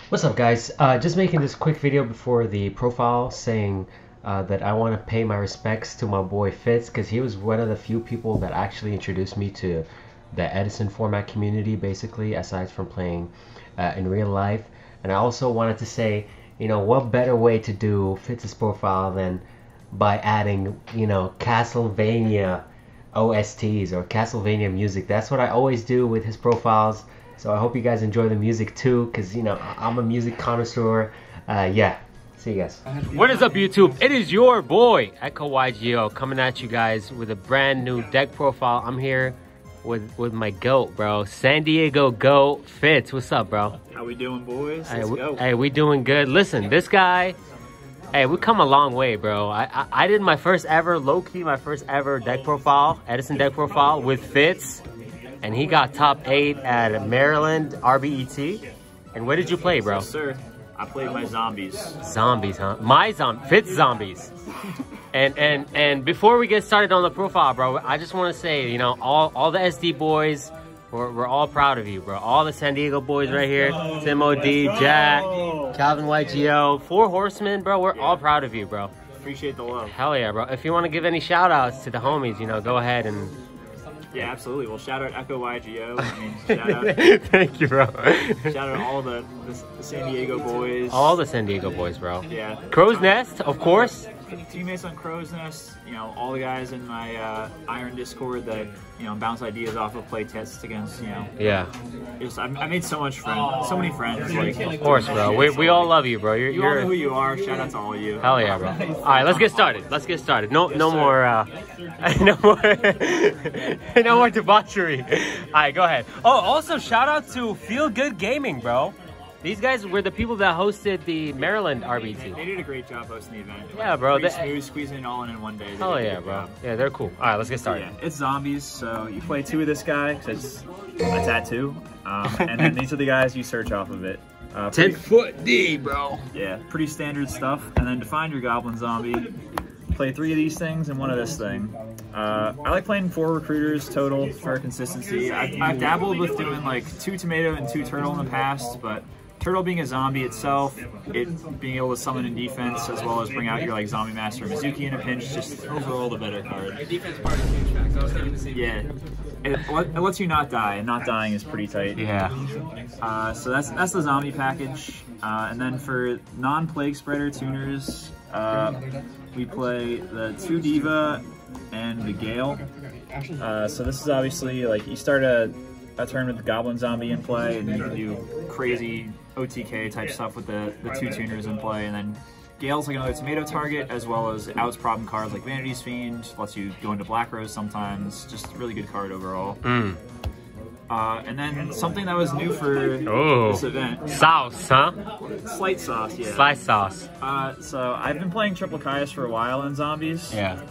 What's up, guys? Just making this quick video before the profile saying that I want to pay my respects to my boy Fitz, because he was one of the few people that actually introduced me to the Edison format community, basically, aside from playing in real life. And I also wanted to say, what better way to do Fitz's profile than by adding, Castlevania OSTs or Castlevania music. That's what I always do with his profiles. So I hope you guys enjoy the music too, because I'm a music connoisseur. Yeah, see you guys. What is up, YouTube? It is your boy Echo YGO coming at you guys with a brand new deck profile. I'm here with my goat, bro. San Diego goat Fitz. What's up, bro? How we doing, boys? Let's go. Hey, we doing good. Listen, this guy. Hey, we come a long way, bro. I did my first ever, low-key, my first ever deck profile, Edison deck profile with Fitz. And he got top 8 at Maryland RBET. And what did you play, bro? Yes, sir. I played my zombies. Zombies, huh? Fitz zombies. And before we get started on the profile, bro, I just want to say, all the SD boys, we're all proud of you, bro. All the San Diego boys right here. Tim OD, Jack, Calvin YGO, 4 Horsemen, bro. We're all proud of you, bro. Appreciate the love. Hell yeah, bro. If you want to give any shout outs to the homies, go ahead and... Yeah, absolutely. Well, shout out Echo YGO. Shout out. Thank you, bro. Shout out all the San Diego boys. All the San Diego boys, bro. Yeah. Crow's Nest, of course. Teammates on Crow's Nest. All the guys in my Iron Discord that bounce ideas off of play tests against. Yeah. I made so many friends. Like, of course, bro. We all love you, bro. You all know who you are. Shout out to all of you. Hell yeah, bro. All right, let's get started. No more. No more. No more debauchery. All right, go ahead. Oh, also shout out to Feel Good Gaming, bro. These guys were the people that hosted the Maryland RBT. They did a great job hosting the event. Yeah, bro. Pretty smooth, squeezing it all in one day. Hell yeah, bro. Yeah, they're cool. All right, let's get started. Yeah, it's zombies, so you play 2 of this guy, because it's a tattoo. And then these are the guys you search off of it. 10-foot D, bro. Yeah, pretty standard stuff. And then to find your goblin zombie, play 3 of these things and 1 of this thing. I like playing 4 recruiters total for consistency. I've dabbled with doing like 2 tomato and 2 turtle in the past, but turtle being a zombie itself, it being able to summon in defense as well as bring out your like zombie master Mizuki in a pinch, just overall the better card. Defense part is huge facts. I was thinking the same. Yeah. It lets you not die, and not dying is pretty tight. Yeah. So that's the zombie package. And then for non-plague spreader tuners, we play the 2 Diva and the Gale. So this is obviously like you start a turn with the Goblin Zombie in play, and you can do crazy OTK type stuff with the 2 tuners in play, and then Gale's like another tomato target, as well as outs problem cards like Vanity's Fiend, lets you go into Black Rose sometimes, just a really good card overall. And then something that was new for this event. Sauce, huh? Slight sauce, yeah. Slice sauce. So I've been playing Triple Caius for a while in Zombies. Yeah.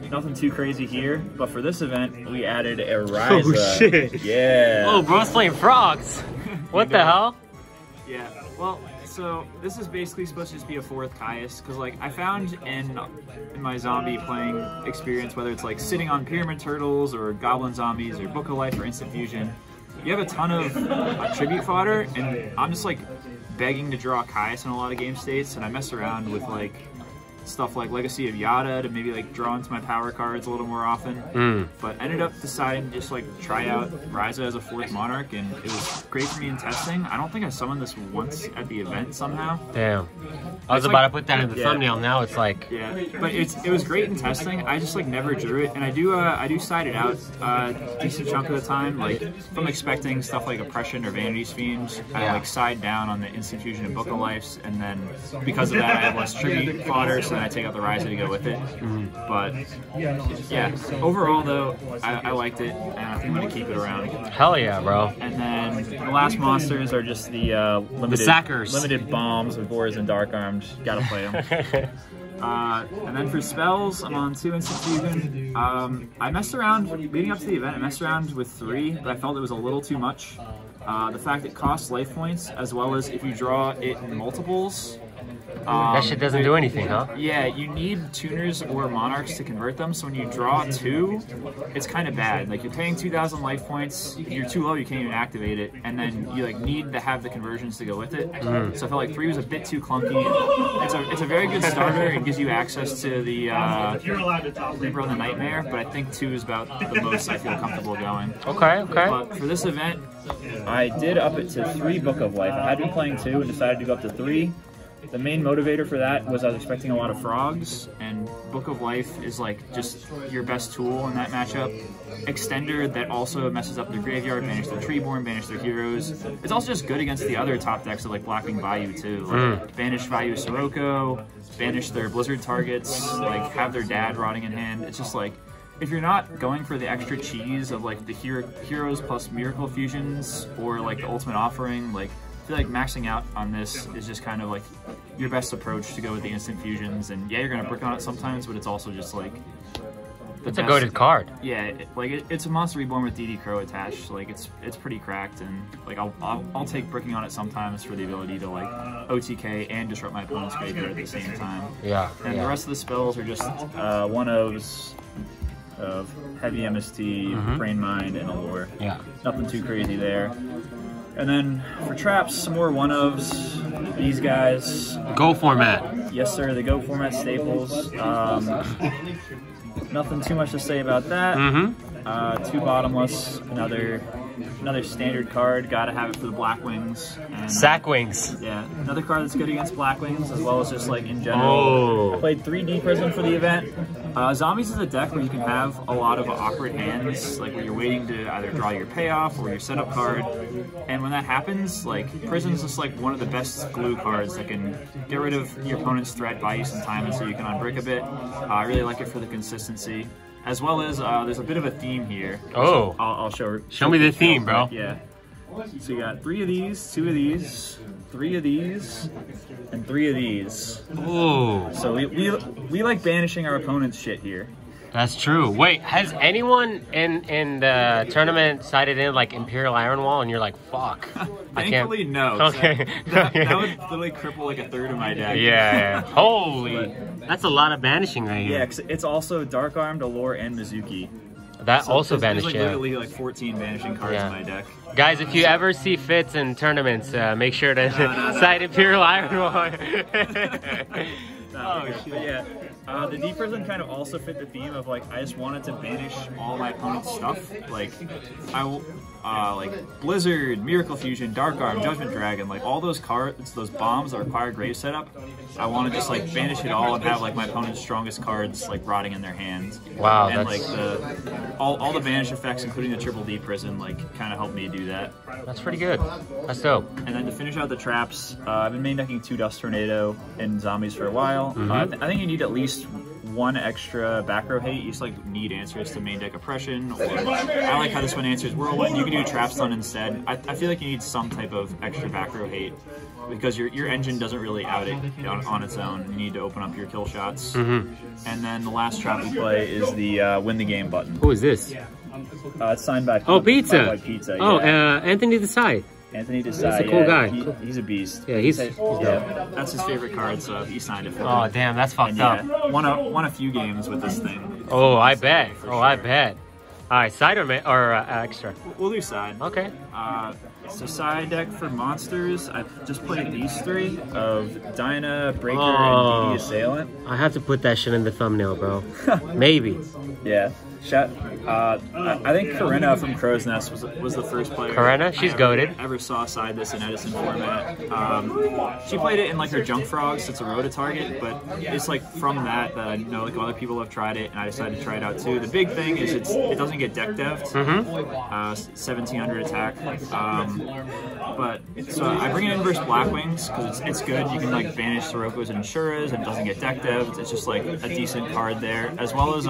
Nothing too crazy here, but for this event, we added a Ryza. Oh, shit. Yeah. Oh, bro's playing frogs. What the hell? Yeah, well, so this is basically supposed to just be a 4th Caius, because like I found in my zombie playing experience, whether it's like sitting on Pyramid Turtles or Goblin Zombies or Book of Life or Instant Fusion, you have a ton of tribute fodder, and I'm just like begging to draw Caius in a lot of game states, and I mess around with like stuff like Legacy of Yada to maybe like draw into my power cards a little more often. But ended up deciding to just like try out Ryza as a 4th Monarch, and it was great for me in testing. I don't think I summoned this once at the event somehow. Damn. I was about to put that in the thumbnail. Now it's like... Yeah, but it was great in testing. I just like never drew it, and I do side it out decent chunk of the time. Like if I'm expecting stuff like Oppression or Vanity's Fiend, I like side down on the Instant Fusion and Book of Lives, and then because of that I have less tribute fodder, so then I take out the Ryza to go with it. But yeah, overall though, I liked it, and I think I'm gonna keep it around. Hell yeah, bro. And then the last monsters are just the limited bombs with Boars and Dark Arms. Gotta play them. And then for spells, I'm on 2 Instant Fusion. I messed around, leading up to the event, I messed around with 3, but I felt it was a little too much. The fact it costs life points, as well as if you draw it in multiples, That shit doesn't do anything, huh? Yeah, you need tuners or monarchs to convert them. So when you draw 2, it's kind of bad. Like you're paying 2,000 life points. If you're too low, you can't even activate it, and then you like need to have the conversions to go with it. So I felt like 3 was a bit too clunky. It's a very good starter. It gives you access to the Reaper on the Nightmare, but I think 2 is about the most I feel comfortable going. Okay. But for this event, I did up it to 3 Book of Life. I had been playing 2 and decided to go up to 3. The main motivator for that was I was expecting a lot of frogs, and Book of Life is like just your best tool in that matchup. Extender that also messes up their graveyard, banish their Treeborn, banish their heroes. It's also just good against the other top decks of like Blackwing Bayou too. Like banish Bayou Sirocco, banish their Blizzard targets, like have their dad rotting in hand. It's just like, if you're not going for the extra cheese of like the heroes plus miracle fusions or like the ultimate offering, like I feel like maxing out on this is just kind of like your best approach to go with the instant fusions. And yeah, you're gonna brick on it sometimes, but it's also just like it's a goated card. Yeah, it's a Monster Reborn with DD Crow attached. Like it's pretty cracked, and like I'll take bricking on it sometimes for the ability to like OTK and disrupt my opponent's graveyard at the same time. Yeah. And the rest of the spells are just 1/0s of heavy MST, Brain Mind, and Allure. Yeah. Nothing too crazy there. And then for traps, some more 1/0s. These guys. Go format. Yes, sir. The Go format staples. Nothing too much to say about that. 2 bottomless. Another standard card. Gotta have it for the Blackwings. And, Sackwings. Yeah, another card that's good against Blackwings, as well as just like in general. I played 3 Deep Prison for the event. Zombies is a deck where you can have a lot of awkward hands, like where you're waiting to either draw your payoff or your setup card. And when that happens, like Prison's just like one of the best glue cards that can get rid of your opponent's threat, buy you some time, and so you can unbrick a bit. I really like it for the consistency. As well as there's a bit of a theme here. Oh. I'll show. Show me the theme, bro. Yeah. So you got 3 of these, 2 of these, 3 of these, and 3 of these. Ooh. So we like banishing our opponent's shit here. That's true. Wait, has anyone in the tournament sided in like Imperial Iron Wall and you're like, fuck? Thankfully, no. Okay. That would literally cripple like a third of my deck. Yeah. Holy. That's a lot of banishing right here. Yeah, because it's also Dark Armed, Allure, and Mizuki. That So also there's banished, like yeah. literally like 14 banishing cards in my deck. Guys, if you ever see Fitz in tournaments, make sure to side Imperial Iron Wall. Oh, shit. But yeah, the Deep Prison kind of also fit the theme of like I just wanted to banish all my opponent's stuff. Like like Blizzard, Miracle Fusion, Dark Arm, Judgment Dragon, like all those cards, those bombs that require grave setup. I want to just like banish it all and have like my opponent's strongest cards like rotting in their hand. Wow, and that's... like all the banish effects, including the triple Deep Prison, like kind of helped me do that. That's pretty good. That's dope. And then to finish out the traps, I've been main decking 2 Dust Tornado and Zombies for a while. I think you need at least 1 extra back row hate. You just like need answers to main deck Oppression, or I like how this one answers Whirlwind. You can do Trap Stun instead. I feel like you need some type of extra back row hate because your engine doesn't really out it on its own. You need to open up your kill shots. And then the last trap we play is the win the game button. Who is this? It's signed by Pizza. by Pizza. Oh, Yeah. Anthony Desai. Anthony Desai. He's a cool guy. He's a beast. Yeah, he's That's his favorite card, so he signed it for me. Oh, damn, that's fucked And up. won a few games with this thing. Oh, I bet. Oh, I bet. All right, side or extra? We'll do side. Okay. So side deck for monsters, I've just played these 3 of Dinah, Breaker, and DD Assailant. I have to put that shit in the thumbnail, bro. Maybe. Yeah. I think Corinna from Crow's Nest was the first player. Corinna? She's goated. Ever saw side this in Edison format. She played it in like her Junk Frogs, so it's a Rota target, but it's like from that I know like other people have tried it, and I decided to try it out too. The big thing is it doesn't get deck dev'd. 1700 attack. But so I bring it in versus Blackwings because it's good. You can like banish Siroccos and Insuras, and it doesn't get deck dev'd. It's just like a decent card there, as well as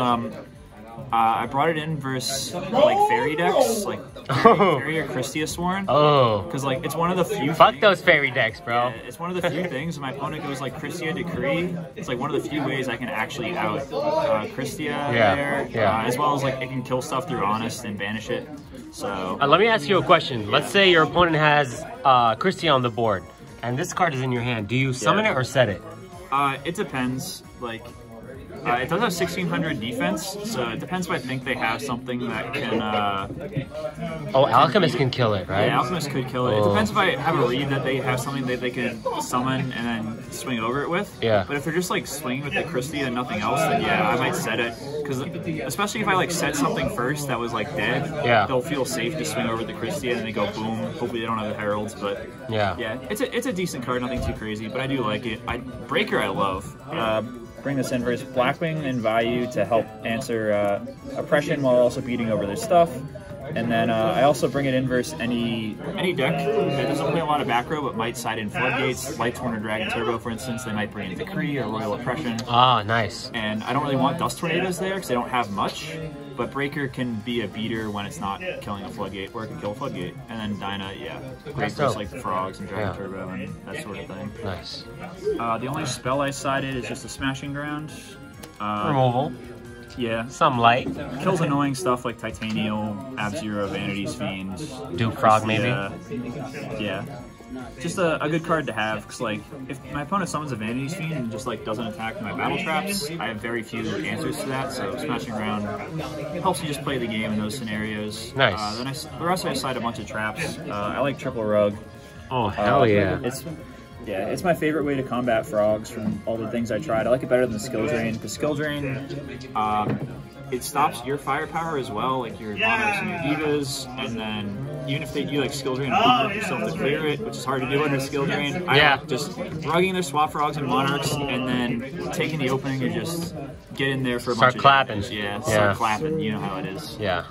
I brought it in versus like fairy decks, like Fairy or Christia Sworn. Oh. Because like it's one of the few. Fuck those fairy decks, bro. Yeah, it's one of the few things. My opponent goes like Christia Decree. It's like one of the few ways I can actually out Christia there. As well as like it can kill stuff through Honest and banish it. So Let me ask you a question. Let's say your opponent has Christia on the board. And this card is in your hand. Do you summon it or set it? It depends. Like, it does have 1600 defense, so it depends if I think they have something that can. Oh, Alchemist can kill it, right? Yeah, Alchemist could kill it. It depends if I have a read that they have something that they can summon and then swing over it with. Yeah. But if they're just like swinging with the Christie and nothing else, then yeah, I might set it. Because especially if I like set something first that was like dead, yeah, they'll feel safe to swing over the Christie and then they go boom. Hopefully they don't have the Heralds, but yeah, it's a decent card, nothing too crazy, but I do like it. Breaker I love. Bring this inverse Blackwing and Vayu to help answer oppression while also beating over their stuff. And then I also bring it inverse any deck that doesn't play a lot of back row but might side in Floodgates, Lightsworn or Dragon Turbo, for instance. They might bring in Decree or Royal Oppression. Ah, nice. And I don't really want Dust Tornadoes there because they don't have much. But Breaker can be a beater when it's not killing a Floodgate, or it can kill a Floodgate. And then Dyna, yeah, great for like the Frogs and Dragon Turbo and that sort of thing. Nice. The only spell I sided is just a Smashing Ground. Removal. Yeah. Some light. Kills annoying stuff like Titanial, Ab-Zero, Vanity's Fiend. Duke Frog, maybe? Yeah. Just a good card to have, because like, if my opponent summons a Vanity's Fiend and just like doesn't attack my battle traps, I have very few answers to that, so Smashing Ground helps you just play the game in those scenarios. Nice. Then the rest I side a bunch of traps. I like Triple Rug. Oh, hell yeah. It's my favorite way to combat Frogs from all the things I tried. I like it better than Skill Drain, because Skill Drain, it stops your firepower as well, like your Monarchs and your Divas, and then even if they do like Skill Drain, you still have to clear it, which is hard to do under Skill Drain. I like just rugging their Swap Frogs and Monarchs, and then taking the opening and just get in there for a bunch of clapping. Damage. Start clapping, you know how it is. Yeah.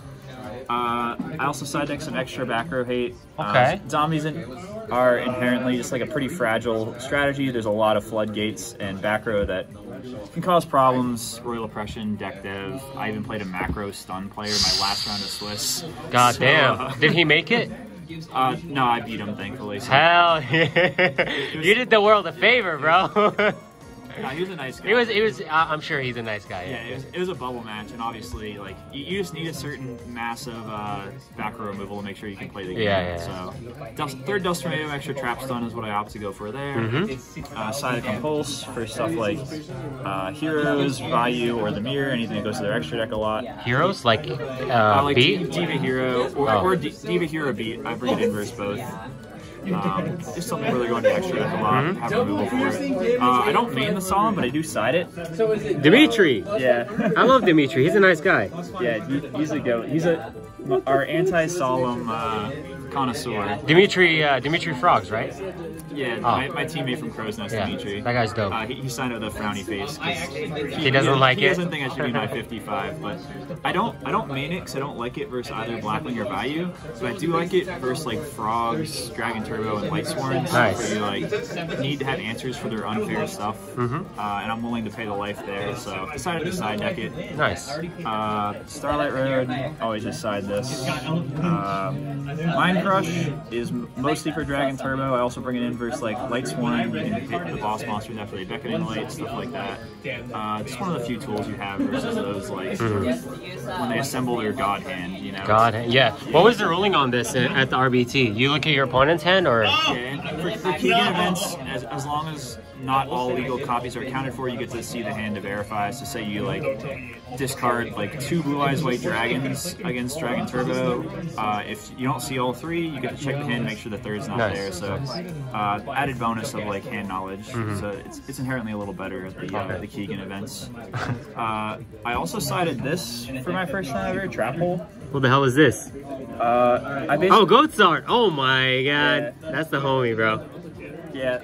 I also side deck some extra back row hate. Okay. Zombies are inherently just like a pretty fragile strategy. There's a lot of floodgates and back row that can cause problems. Royal Oppression, deck dev. I even played a macro stun player my last round of Swiss. God damn. Did he make it? No, I beat him, thankfully. So. Hell yeah. You did the world a favor, bro. No, he was a nice guy. He was. I'm sure he's a nice guy. Yeah, it was a bubble match, and obviously, like you just need a certain mass of back row removal to make sure you can play the game. Yeah. So, third Dust Tornado, extra trap stun is what I opt to go for there. Side Compulse for stuff like Heroes, Vayu, or the Mirror. Anything that goes to their extra deck a lot. Heroes like beat, Diva Hero, or Diva Hero beat. I bring it inverse both. Just something where they're going to extra deck a lot, have removal for it. I don't main the Solemn, but I do side it. Dimitri! Yeah. I love Dimitri, he's a nice guy. Yeah, he's a goat. He's our anti-Solemn connoisseur. Dimitri Frogs, right? Yeah, my teammate from Crow's Nest, Dimitri. That guy's dope. He signed with a frowny face. He doesn't like it? He doesn't think I should be my 55, but I don't main it because I don't like it versus either Blackwing or Vayu, but I do like it versus like Frogs, Dragon Turbo, and Lightsworn. Nice. Where you like need to have answers for their unfair stuff, and I'm willing to pay the life there, so I decided to side deck it. Nice. Starlight Road, always just side this. Mind Crush is mostly for Dragon Turbo. I also bring it in versus like Lightsworn. You can hit the boss monsters after they beckon in light, stuff like that. Just one of the few tools you have versus those like when they assemble their God Hand, you know. God Hand, yeah. What was the ruling on this at the RBT? You look at your opponent's hand, or? Yeah, for Keegan events, as long as not all legal copies are accounted for, you get to see the hand to verify. So say you like discard like 2 Blue Eyes White Dragons against Dragon Turbo. If you don't see all 3, you get to check the hand, make sure the third's not there. So added bonus of like hand knowledge. So it's inherently a little better at the Keegan events. I also sided this for my first time ever, Trap Hole. What the hell is this? Oh, Goatsart! Oh my god, that's the homie, bro. Yeah,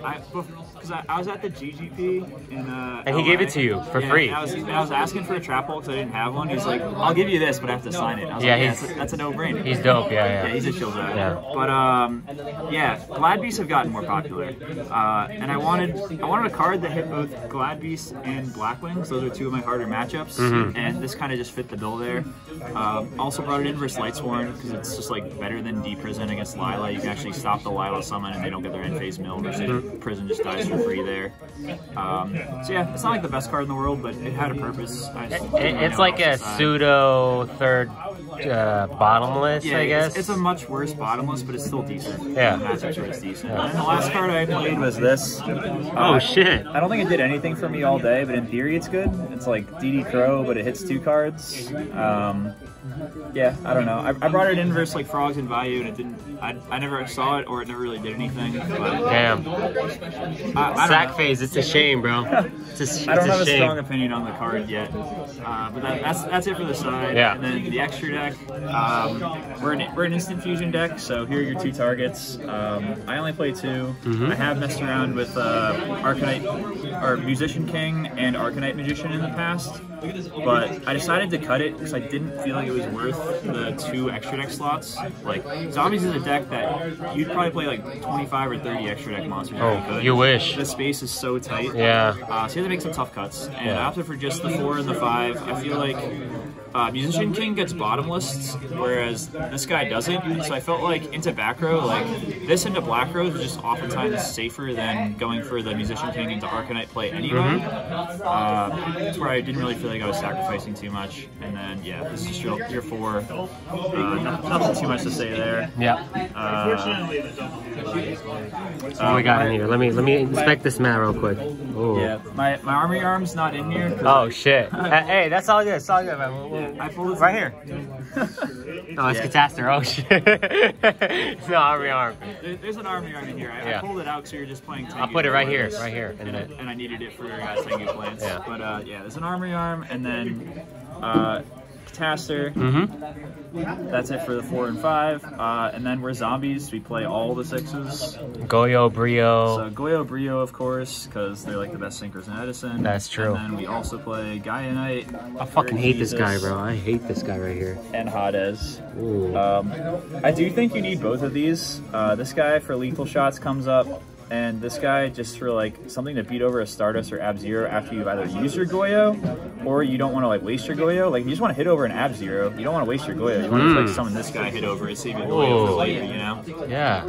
because I was at the GGP in and he gave it to you for free. I was asking for a trap hole because I didn't have one. He's like, I'll give you this, but I have to sign it. I was like, that's a no-brainer. He's dope, Yeah, he's a chill guy. Yeah. But Glad Beasts have gotten more popular, and I wanted a card that hit both Glad Beasts and Blackwing. Those are 2 of my harder matchups, and this kind of just fit the bill there. Also brought it in versus Lightsworn because it's just like better than D Prison against Lila. You can actually stop the Lila summon and they don't get their end phase mill versus usually prison just dies for free there. So yeah, it's not like the best card in the world, but it had a purpose. It's like a pseudo third bottomless, yeah, I guess. It's a much worse bottomless, but it's still decent. Yeah. Matchups where it's decent. And the last card I played was this. Oh shit. I don't think it did anything for me all day, but in theory it's good. It's like DD Crow, but it hits 2 cards. Yeah, I don't know. I brought it in versus like Frogs and Bayou, and it didn't. I never saw it, or it never really did anything. But Damn. I Sack don't know. phase, it's a shame, bro. It's I don't a have a shame. strong opinion on the card yet, but that's it for the side. Yeah. And then the extra deck, we're an instant fusion deck, so here are your 2 targets. I only play 2. I have messed around with Arcanite, or Musician King and Arcanite Magician in the past, but I decided to cut it because I didn't feel like it was worth the 2 extra deck slots. Like, Zombies is a deck that you'd probably play like 25 or 30 extra deck monsters. Oh, if you could. you wish. The space is so tight. Yeah. So you have to make some tough cuts. And Yeah. I opted for just the 4 and the 5. I feel like Musician King gets bottomless, whereas this guy doesn't. So I felt like into back row, like this into black row is just oftentimes safer than going for the Musician King into Arcanite play anyway. That's where I didn't really feel like I was sacrificing too much. And then yeah, this is your 4. Nothing too much to say there. Yeah. What we got in here? Let me inspect this mat real quick. Ooh. Yeah, my army arm's not in here. Oh shit. Hey, that's all good. It's all good, man. I pulled it Right here. Oh, it's Yeah. Catastrophe. Oh shit. It's not army arm. There's an army arm in here. I Yeah. pulled it out because we were just playing Tengu. I'll put it right here, Duelists, right here. And then, and I needed it for Tengu plants. Yeah. But yeah, there's an army arm, and then Catastor. That's it for the 4 and 5. And then we're Zombies. We play all the 6s. Goyo, Brio. So Goyo, Brio, of course, because they're like the best sinkers in Edison. That's true. And then we also play Gaia Knight. I fucking hate this guy, Jesus, bro. I hate this guy right here. And Hades. Ooh. I do think you need both of these. This guy for lethal shots comes up, and this guy just for like something to beat over a Stardust or Ab-Zero after you've either used your Goyo, or you don't want to like waste your Goyo. Like you just want to hit over an Ab-Zero. You don't want to waste your Goyo. You want to like summon this guy, hit over it, save your Goyo for later, you know? Yeah.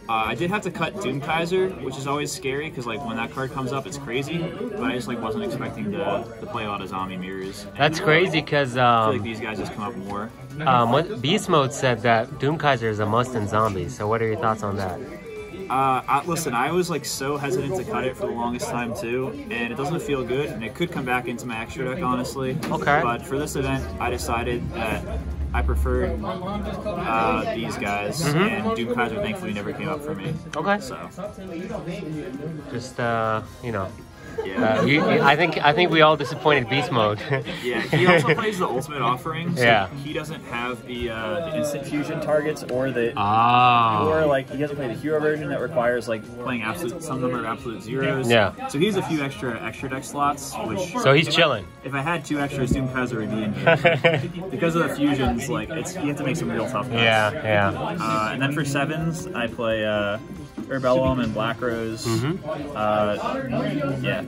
I did have to cut Doomkaiser, which is always scary because like when that card comes up, it's crazy. But I just like wasn't expecting to play a lot of zombie mirrors. And That's crazy because I feel like these guys just come up more. what Beast Mode said that Doomkaiser is a must in zombies. So what are your thoughts on that? Listen, I was like so hesitant to cut it for the longest time too, and it doesn't feel good, and it could come back into my extra deck, honestly. Okay. But for this event, I decided that I preferred these guys, and Doomkaiser thankfully never came up for me. Okay. So, Just you know. yeah. I think we all disappointed Beast Mode. Yeah, he also plays the Ultimate Offering, so Yeah. he doesn't have the instant fusion targets or the... Oh. Or like he doesn't play the hero version that requires like playing some number of absolute zeros. Yeah. So he has a few extra deck slots, which So he's chilling. if I had 2 extras, Doomkaiser would be in here. Because of the fusions, like you have to make some real tough cuts. Yeah. And then for 7s, I play Urbellum and Black Rose. Yeah,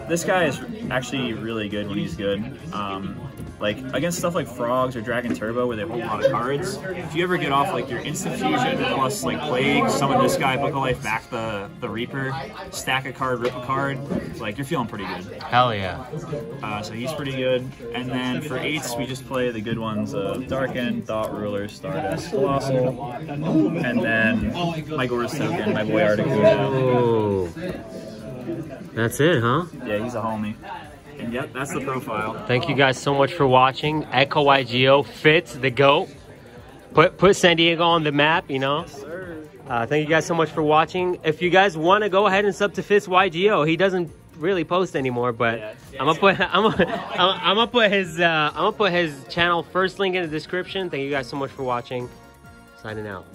this guy is actually really good when he's good. Like against stuff like Frogs or Dragon Turbo where they hold a lot of cards, if you ever get off like your instant fusion plus like Plague, summon this guy, Book of Life, back the Reaper, stack a card, rip a card, like you're feeling pretty good. Hell yeah. So he's pretty good. And then for 8s, we just play the good ones of Darken, Thought Ruler, Stardust, Colossal, and then my Gore's Token, my boy Articuno. Oh. That's it, huh? Yeah, he's a homie. And yep, that's the profile. Thank you guys so much for watching. Echo YGO fits the GOAT. Put San Diego on the map, you know. Thank you guys so much for watching. If you guys want to go ahead and sub to Fitz YGO, he doesn't really post anymore, but I'm gonna put his channel first link in the description. Thank you guys so much for watching. Signing out.